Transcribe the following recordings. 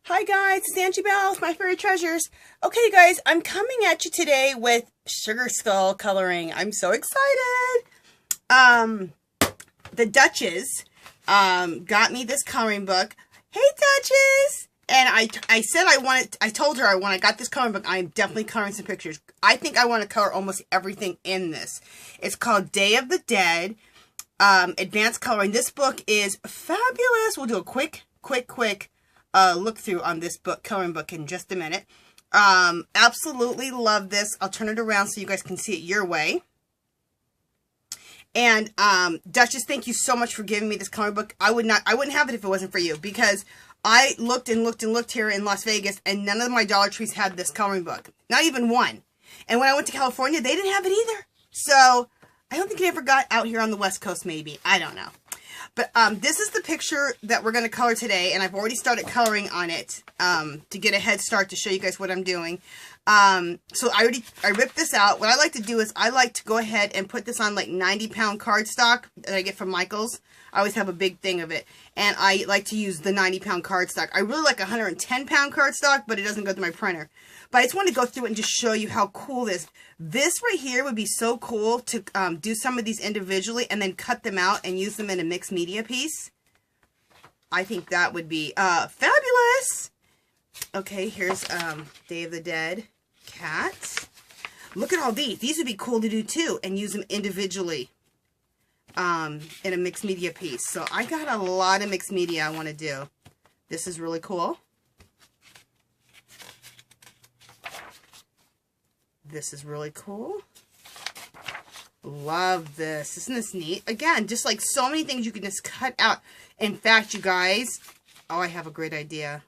Hi guys, it's Angie Bell with My Fairy Treasures. Okay guys, I'm coming at you today with sugar skull coloring. I'm so excited. The Duchess got me this coloring book. Hey Duchess! And I told her when I got this coloring book, I'm definitely coloring some pictures. I think I want to color almost everything in this. It's called Day of the Dead, Advanced Coloring. This book is fabulous. We'll do a quick look through on this coloring book in just a minute. Absolutely love this. I'll turn it around so you guys can see it your way. And Duchess, thank you so much for giving me this coloring book. I wouldn't have it if it wasn't for you, because I looked and looked here in Las Vegas, and none of my Dollar Trees had this coloring book. Not even one. And when I went to California, they didn't have it either. So I don't think it ever got out here on the West Coast, maybe. I don't know. But this is the picture that we're going to color today, and I've already started coloring on it to get a head start to show you guys what I'm doing. So I ripped this out. What I like to do is I like to go ahead and put this on like 90-pound cardstock that I get from Michael's. I always have a big thing of it, and I like to use the 90-pound cardstock. I really like 110-pound cardstock, but it doesn't go through my printer. But I just want to go through it and just show you how cool this right here would be so cool to do some of these individually and then cut them out and use them in a mixed media piece. I think that would be fabulous. Okay, here's Day of the Dead cat. Look at all these. These would be cool to do too and use them individually in a mixed media piece. So I got a lot of mixed media I want to do. This is really cool. This is really cool. Love this. Isn't this neat? Again, just like so many things you can just cut out. In fact, you guys, oh, I have a great idea.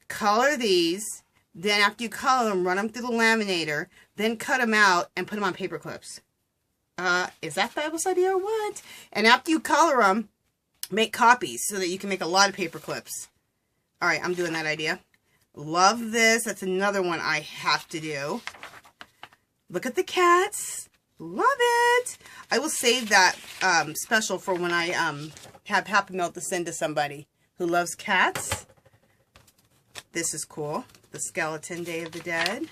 Color these. Then after you color them, run them through the laminator. Then cut them out and put them on paper clips. Is that fabulous idea or what? And after you color them, make copies so that you can make a lot of paper clips. All right, I'm doing that idea. Love this. That's another one I have to do. Look at the cats. Love it. I will save that special for when I have Happy Mail to send to somebody who loves cats. This is cool. The skeleton Day of the Dead.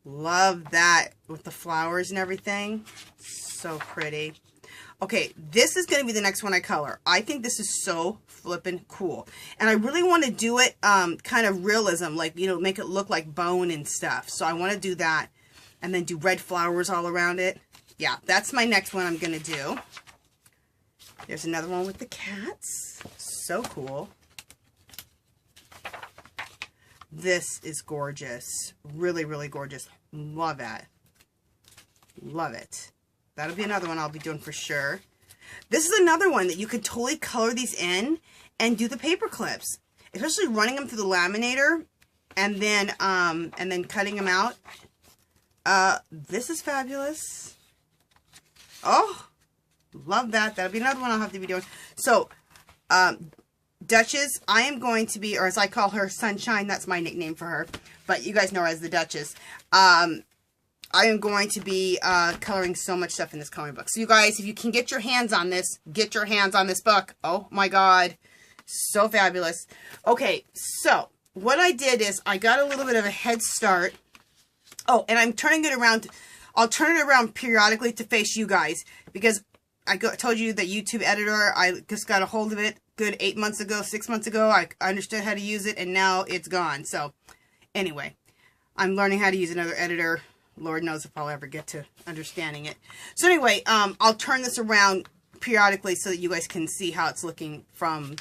Love that with the flowers and everything. So pretty. Okay, this is going to be the next one I color. I think this is so flippin' cool. And I really want to do it kind of realism, like, you know, make it look like bone and stuff. So I want to do that. And then do red flowers all around it. Yeah, that's my next one I'm going to do. There's another one with the cats. So cool. This is gorgeous. Really, really gorgeous. Love that. Love it. That'll be another one I'll be doing for sure. This is another one that you could totally color these in and do the paper clips. Especially running them through the laminator and then cutting them out. This is fabulous. Oh, love that. That'll be another one I'll have to be doing. So, Duchess, I am going to be, or as I call her, Sunshine. That's my nickname for her. But you guys know her as the Duchess. I am going to be coloring so much stuff in this coloring book. So you guys, if you can get your hands on this, get your hands on this book. Oh my God. So fabulous. Okay, so what I did is I got a little bit of a head start. Oh, and I'm turning it around. I'll turn it around periodically to face you guys, because I told you that YouTube editor, I just got a hold of it good 8 months ago, 6 months ago. I understood how to use it, and now it's gone. So anyway, I'm learning how to use another editor. Lord knows if I'll ever get to understanding it. So anyway, I'll turn this around periodically so that you guys can see how it's looking from,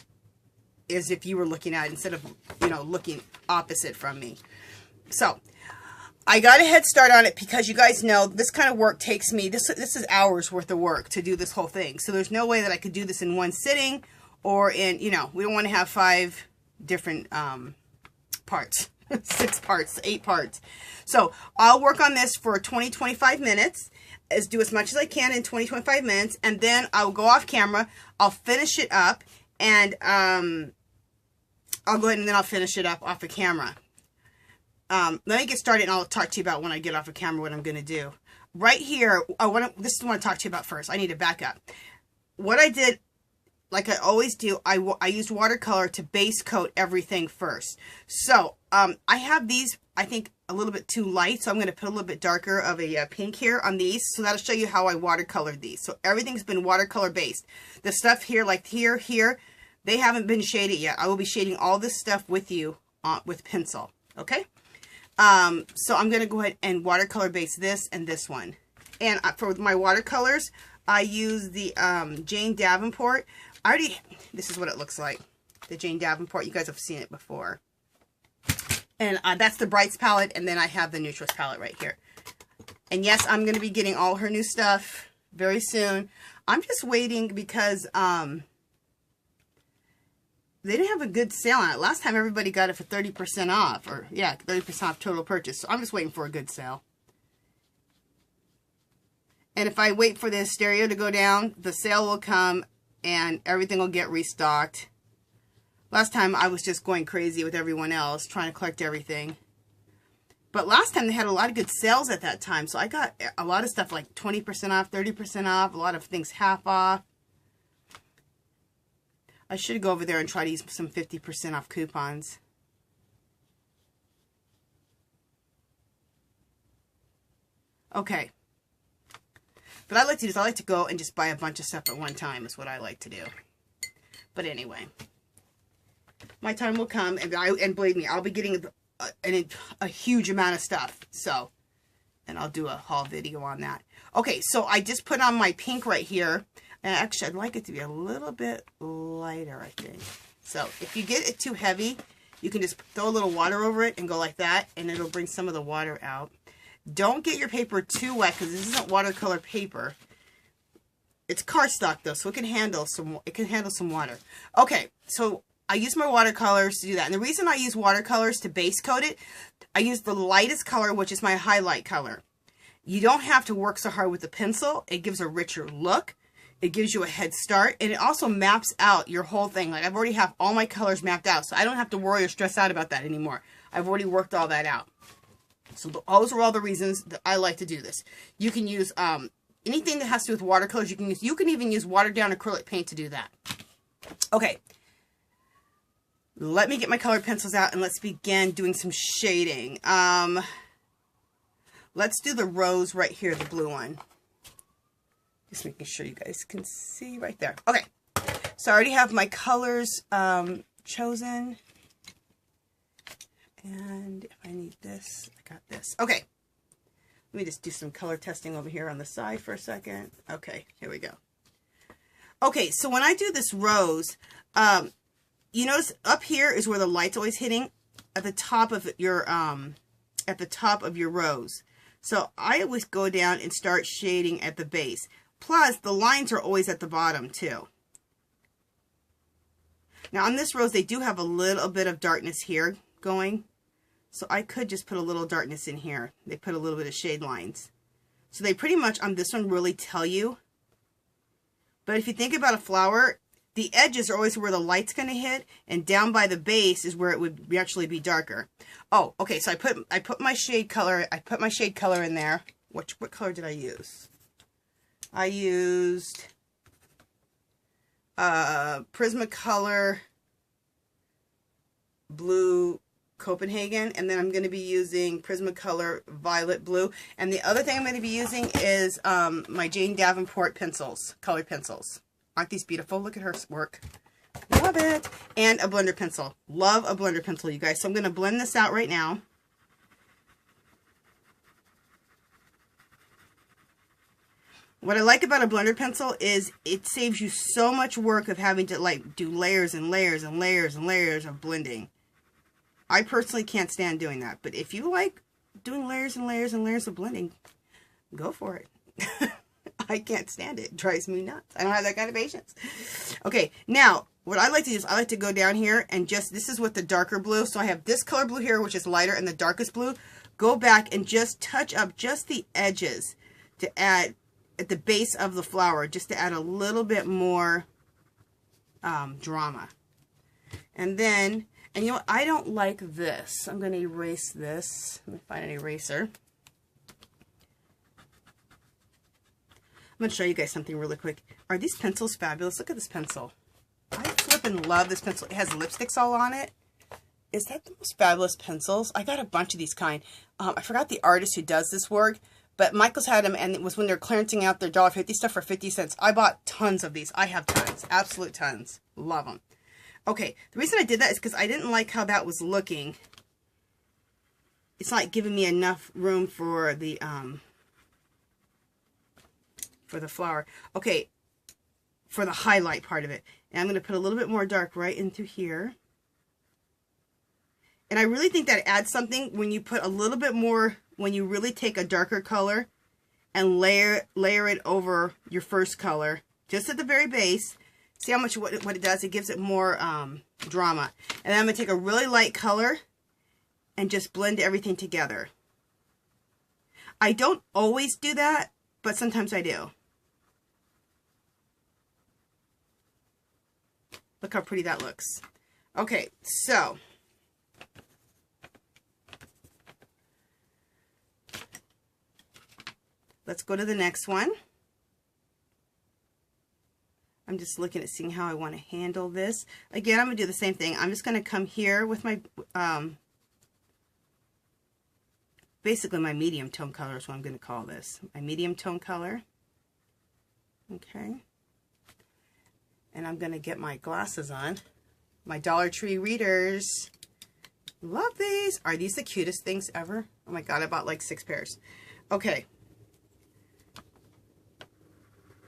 as if you were looking at it instead of, you know, looking opposite from me. So I got a head start on it because you guys know this kind of work takes me, this is hours worth of work to do this whole thing. So there's no way that I could do this in one sitting or in, you know, we don't want to have 5 different parts. 6 parts, 8 parts. So I'll work on this for 20-25 minutes, do as much as I can in 20-25 minutes, and then I'll go off camera, I'll finish it up, and I'll go ahead and then I'll finish it up off of camera. Let me get started and I'll talk to you about when I get off of camera what I'm going to do. Right here, this is what I want to talk to you about first. I need to back up. What I did like I always do, I use watercolor to base coat everything first. So I have these, I think, a little bit too light, so I'm going to put a little bit darker of a pink here on these. So that'll show you how I watercolored these. So everything's been watercolor based. The stuff here, like here, they haven't been shaded yet. I will be shading all this stuff with you with pencil. Okay. So I'm going to go ahead and watercolor base this and this one. And for my watercolors, I use the Jane Davenport. This is what it looks like. The Jane Davenport. You guys have seen it before. And that's the Brights palette. And then I have the Neutrals palette right here. And yes, I'm going to be getting all her new stuff very soon. I'm just waiting because they didn't have a good sale on it. Last time everybody got it for 30% off. Or, yeah, 30% off total purchase. So I'm just waiting for a good sale. And if I wait for the stereo to go down, the sale will come and everything will get restocked. Last time I was just going crazy with everyone else, trying to collect everything. But last time they had a lot of good sales at that time. So I got a lot of stuff like 20% off, 30% off, a lot of things half off. I should go over there and try to use some 50% off coupons. Okay. But I like to do is I like to go and just buy a bunch of stuff at one time is what I like to do. But anyway, my time will come, and believe me, I'll be getting a huge amount of stuff. So, and I'll do a haul video on that. Okay, so I just put on my pink right here. And actually, I'd like it to be a little bit lighter, I think. So if you get it too heavy, you can just throw a little water over it and go like that, and it'll bring some of the water out. Don't get your paper too wet because this isn't watercolor paper. It's cardstock though, so it can handle some water. Okay, so I use my watercolors to do that. And the reason I use watercolors to base coat it, I use the lightest color, which is my highlight color. You don't have to work so hard with the pencil. It gives a richer look. It gives you a head start, and it also maps out your whole thing. Like I've already have all my colors mapped out, so I don't have to worry or stress out about that anymore. I've already worked all that out. So those are all the reasons that I like to do this. You can use anything that has to do with watercolors. You can even use watered down acrylic paint to do that. Okay. Let me get my colored pencils out and let's begin doing some shading. Let's do the rose right here, the blue one. Just making sure you guys can see right there. Okay. So I already have my colors chosen. And if I need this, I got this. Okay. Let me just do some color testing over here on the side for a second. Okay, here we go. Okay, so when I do this rose, you notice up here is where the light's always hitting at the top of your rose. So I always go down and start shading at the base. Plus, the lines are always at the bottom too. Now on this rose, they do have a little bit of darkness here going. So I could just put a little darkness in here. They put a little bit of shade lines. So they pretty much on this one really tell you. But if you think about a flower, the edges are always where the light's going to hit, and down by the base is where it would actually be darker. Oh, okay. So I put my shade color. I put my shade color in there. What color did I use? I used Prismacolor Blue Copenhagen, and then I'm going to be using Prismacolor Violet Blue. And the other thing I'm going to be using is my Jane Davenport pencils, colored pencils. Aren't these beautiful? Look at her work. Love it. And a blender pencil. Love a blender pencil, you guys. So I'm going to blend this out right now. What I like about a blender pencil is it saves you so much work of having to like do layers and layers and layers and layers of blending. I personally can't stand doing that, but if you like doing layers and layers and layers of blending, go for it. I can't stand it. It drives me nuts. I don't have that kind of patience. Okay, now, what I like to do is I like to go down here and just, this is with the darker blue, so I have this color blue here, which is lighter, and the darkest blue. Go back and just touch up just the edges to add, at the base of the flower, just to add a little bit more drama. And then, and you know what? I don't like this. I'm going to erase this. Let me find an eraser. I'm going to show you guys something really quick. Are these pencils fabulous? Look at this pencil. husband loved this pencil. It has lipsticks all on it. Is that the most fabulous pencils? I got a bunch of these kind. I forgot the artist who does this work, but Michael's had them, and it was when they're clearancing out their $1.50 stuff for 50 cents. I bought tons of these. I have tons. Absolute tons. Love them. Okay, the reason I did that is because I didn't like how that was looking. It's not giving me enough room for the flower. Okay, for the highlight part of it. And I'm going to put a little bit more dark right into here. And I really think that adds something when you put a little bit more, when you really take a darker color and layer it over your first color, just at the very base. See how much what it does? It gives it more drama. And then I'm going to take a really light color and just blend everything together. I don't always do that, but sometimes I do. Look how pretty that looks. Okay, so let's go to the next one. I'm just looking at seeing how I want to handle this. Again, I'm going to do the same thing. I'm just going to come here with my, basically my medium tone color is what I'm going to call this. My medium tone color. Okay. And I'm going to get my glasses on. My Dollar Tree readers. Love these. Are these the cutest things ever? Oh my God, I bought like 6 pairs. Okay.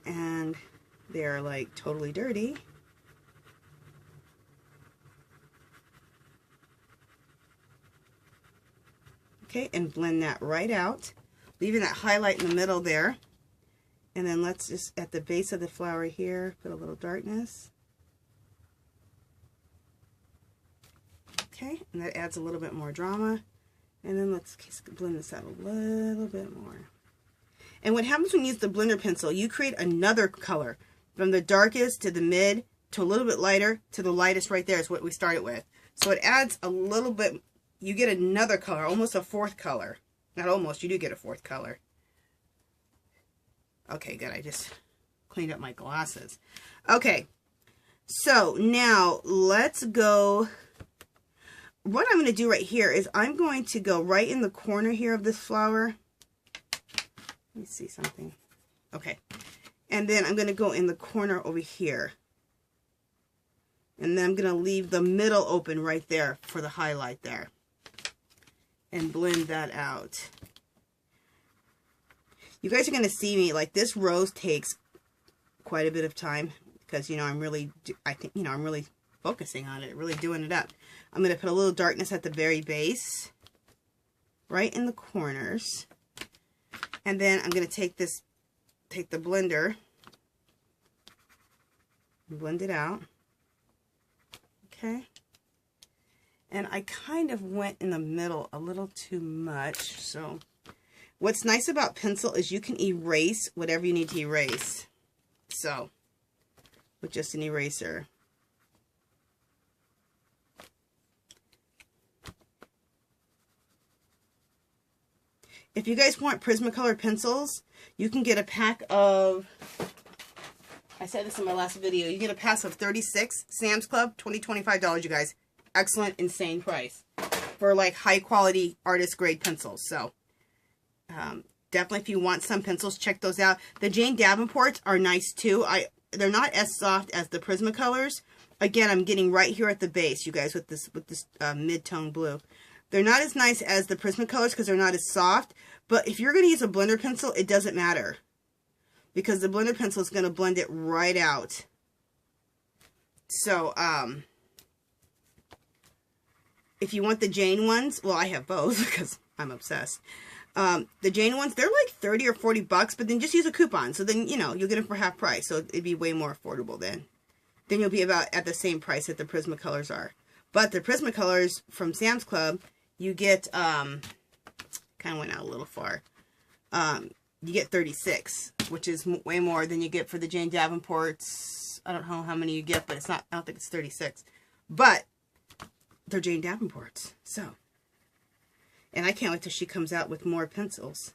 And they're like totally dirty. Okay, and blend that right out, leaving that highlight in the middle there. And then let's just, at the base of the flower here, put a little darkness. Okay, and that adds a little bit more drama. And then let's blend this out a little bit more. And what happens when you use the blender pencil, you create another color. From the darkest to the mid to a little bit lighter to the lightest right there is what we started with. So it adds a little bit, you get another color, almost a 4th color. Not almost, you do get a 4th color. Okay, good. I just cleaned up my glasses. Okay, so now let's go. What I'm going to do right here is I'm going to go right in the corner here of this flower. Let me see something. Okay. And then I'm going to go in the corner over here. And then I'm going to leave the middle open right there for the highlight there. And blend that out. You guys are going to see me, like this rose takes quite a bit of time because, you know, I'm really focusing on it, really doing it up. I'm going to put a little darkness at the very base, right in the corners. And then I'm going to take the blender, and blend it out. Okay. And I kind of went in the middle a little too much, so what's nice about pencil is you can erase whatever you need to erase. So, with just an eraser. If you guys want Prismacolor pencils, you can get a pack of, I said this in my last video, you get a pack of 36, Sam's Club, $25, you guys. Excellent, insane price for like high quality artist grade pencils. So, definitely if you want some pencils, check those out. The Jane Davenports are nice too. They're not as soft as the Prismacolors. Again, I'm getting right here at the base, you guys, with this mid-tone blue. They're not as nice as the Prismacolors because they're not as soft. But if you're going to use a blender pencil, it doesn't matter. Because the blender pencil is going to blend it right out. So, if you want the Jane ones, well, I have both because I'm obsessed. The Jane ones, they're like 30 or 40 bucks, but then just use a coupon. So then, you know, you'll get them for half price. So it'd be way more affordable then. Then you'll be about at the same price that the Prismacolors are. But the Prismacolors from Sam's Club, you get, kind of went out a little far. You get 36, which is way more than you get for the Jane Davenports. I don't know how many you get, but it's not, I don't think it's 36. But they're Jane Davenports, so. And I can't wait till she comes out with more pencils.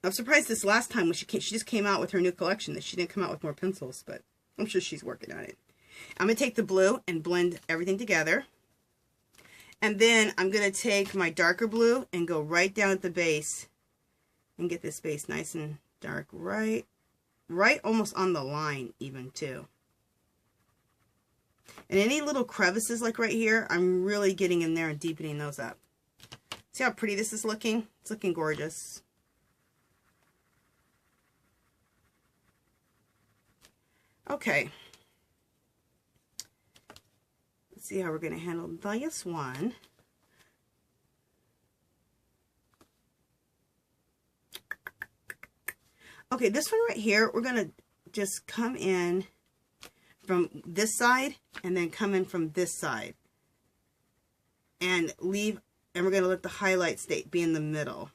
I'm surprised this last time when she just came out with her new collection that she didn't come out with more pencils, but I'm sure she's working on it. I'm going to take the blue and blend everything together. And then I'm going to take my darker blue and go right down at the base and get this base nice and dark, right almost on the line even too. And any little crevices like right here, I'm really getting in there and deepening those up. See how pretty this is looking? It's looking gorgeous. Okay. Let's see how we're going to handle this one. Okay, this one right here, we're going to just come in from this side and then come in from this side and leave, and we're going to let the highlight be in the middle.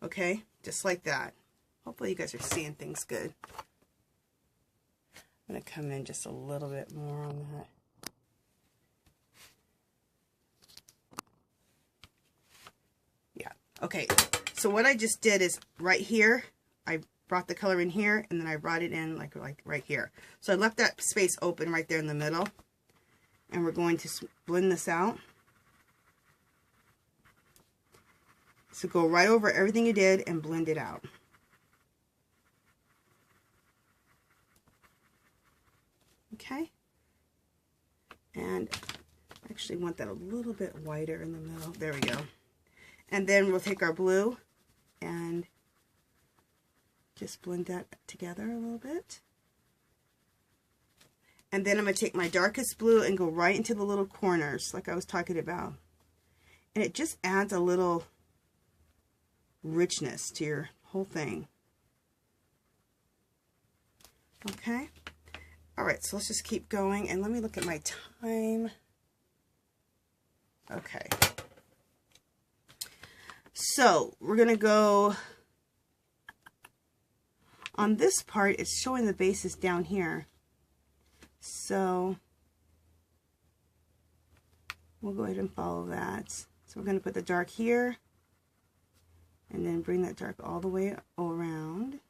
Okay, just like that. Hopefully you guys are seeing things good. I'm going to come in just a little bit more on that. Yeah, okay. So what I just did is right here, I brought the color in here, and then I brought it in like right here. So I left that space open right there in the middle, and we're going to blend this out. So go right over everything you did and blend it out. Okay, and I actually want that a little bit whiter in the middle. There we go. And then we'll take our blue and just blend that together a little bit. And then I'm going to take my darkest blue and go right into the little corners like I was talking about. And it just adds a little richness to your whole thing. Okay. Alright, so let's just keep going, and let me look at my time. Okay. So, we're going to go on this part. It's showing the bases down here. So, we'll go ahead and follow that. So, we're going to put the dark here, and then bring that dark all the way around.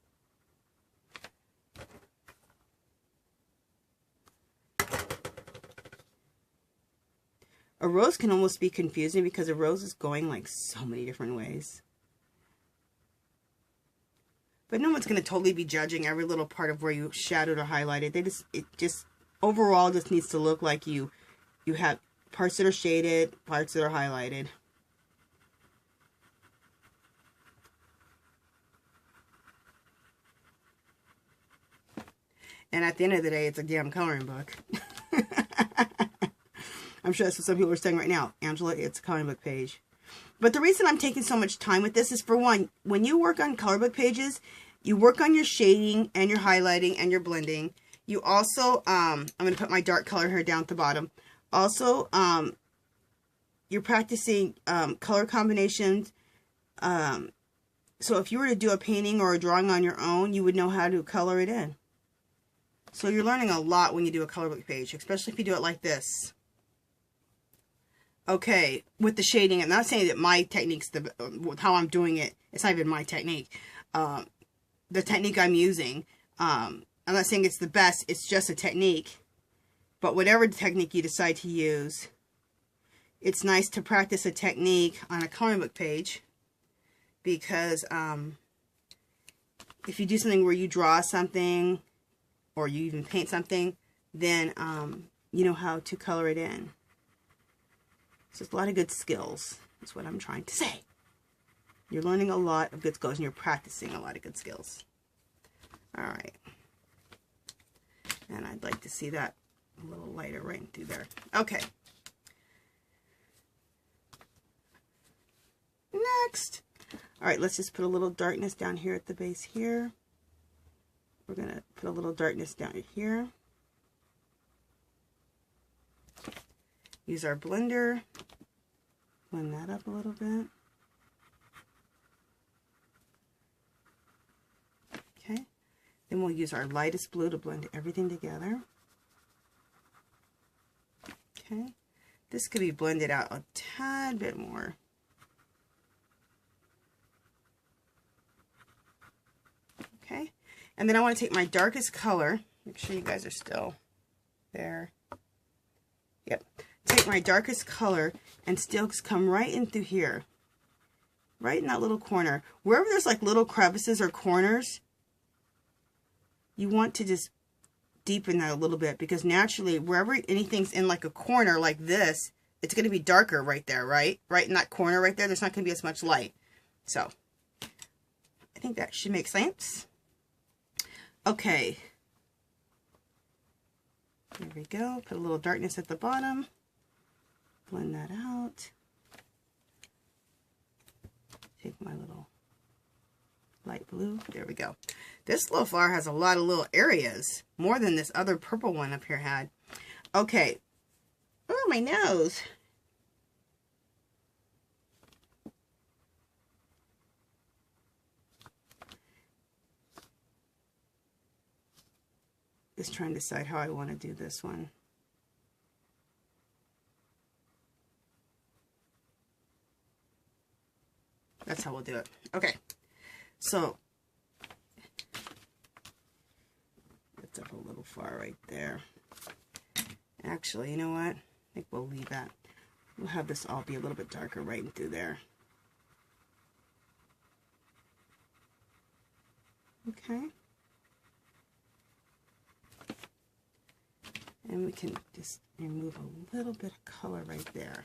A rose can almost be confusing because a rose is going like so many different ways. But no one's going to totally be judging every little part of where you shadowed or highlighted. It just overall just needs to look like you have parts that are shaded, parts that are highlighted. And at the end of the day, it's a damn coloring book. I'm sure that's what some people are saying right now. Angela, it's a coloring book page. But the reason I'm taking so much time with this is, for one, when you work on coloring book pages, you work on your shading and your highlighting and your blending. You also, I'm going to put my dark color here down at the bottom. Also, you're practicing color combinations. So if you were to do a painting or a drawing on your own, you would know how to color it in. So you're learning a lot when you do a coloring book page, especially if you do it like this. Okay, with the shading, I'm not saying that my technique's how I'm doing it, it's not even my technique. The technique I'm using, I'm not saying it's the best, it's just a technique. But whatever technique you decide to use, it's nice to practice a technique on a coloring book page. Because if you do something where you draw something, or you even paint something, then you know how to color it in. So it's a lot of good skills, is what I'm trying to say. You're learning a lot of good skills, and you're practicing a lot of good skills. Alright. And I'd like to see that a little lighter right through there. Okay. Next. Alright, let's just put a little darkness down here at the base here. We're going to put a little darkness down here. Use our blender, blend that up a little bit. Okay, then we'll use our lightest blue to blend everything together. Okay, this could be blended out a tad bit more. Okay, and then I want to take my darkest color Make sure you guys are still there. Yep. Take my darkest color and still come right in through here. Right in that little corner. Wherever there's like little crevices or corners, you want to just deepen that a little bit, because naturally wherever anything's in like a corner like this, it's going to be darker right there, right? Right in that corner right there, there's not going to be as much light. So, I think that should make sense. Okay. There we go. Put a little darkness at the bottom. Blend that out. Take my little light blue. There we go. This little flower has a lot of little areas. More than this other purple one up here had. Okay. Oh, my nose. Just trying to decide how I want to do this one. That's how we'll do it. Okay. So, it's up a little far right there. Actually, you know what? I think we'll leave that. We'll have this all be a little bit darker right through there. Okay. And we can just remove a little bit of color right there.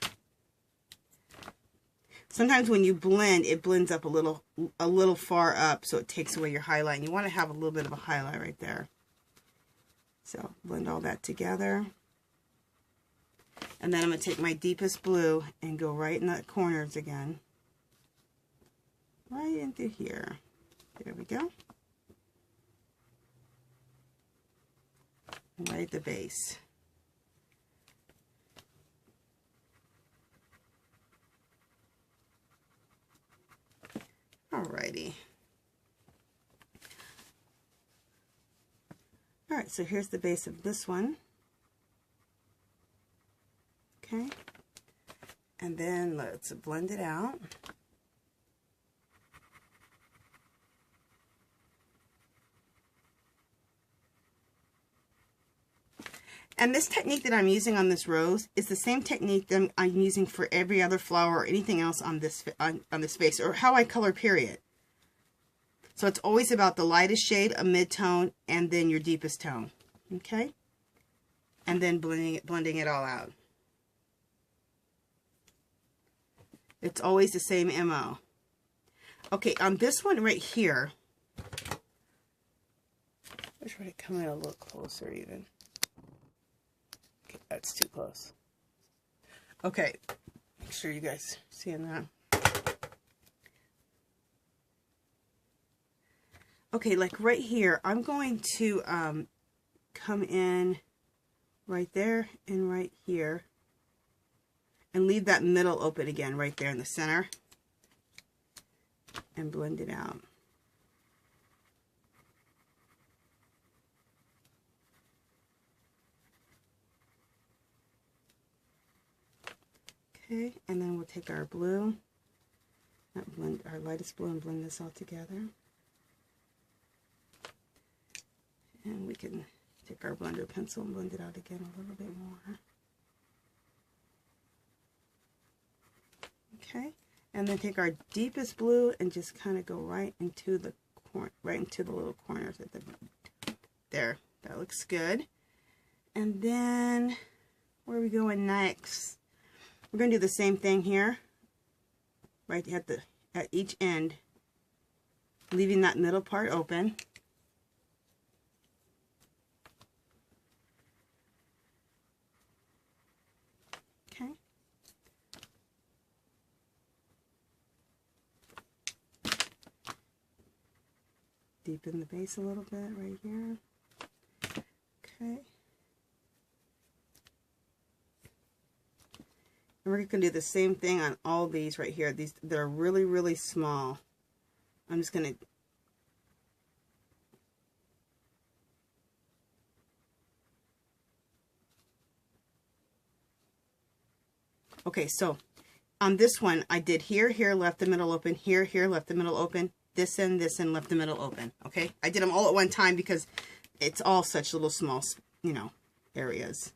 Sometimes when you blend, it blends up a little far up, so it takes away your highlight. And you want to have a little bit of a highlight right there. So blend all that together. And then I'm going to take my deepest blue and go right in the corners again. Right into here. There we go. Right at the base. Alrighty. Alright, so here's the base of this one. Okay. And then let's blend it out. And this technique that I'm using on this rose is the same technique that I'm using for every other flower or anything else on this vase, or how I color, period. So it's always about the lightest shade, a mid-tone, and then your deepest tone. Okay? And then blending it all out. It's always the same MO. Okay, on this one right here, let's try to come in a little closer even. That's too close. Okay, make sure you guys are seeing that. Okay, like right here, I'm going to come in right there and right here and leave that middle open again right there in the center and blend it out. Okay, and then we'll take our blue, blend our lightest blue, and blend this all together. And we can take our blender pencil and blend it out again a little bit more. Okay, and then take our deepest blue and just kind of go right into the little corners at the there. That looks good. And then where are we going next? We're going to do the same thing here, right at each end, leaving that middle part open. Okay. Deepen the base a little bit right here. Okay. And we're going to do the same thing on all these right here. These that are really, really small. I'm just going to okay, so on this one, I did here, left the middle open, here, left the middle open, this end, left the middle open. Okay, I did them all at one time because it's all such little small, you know, areas.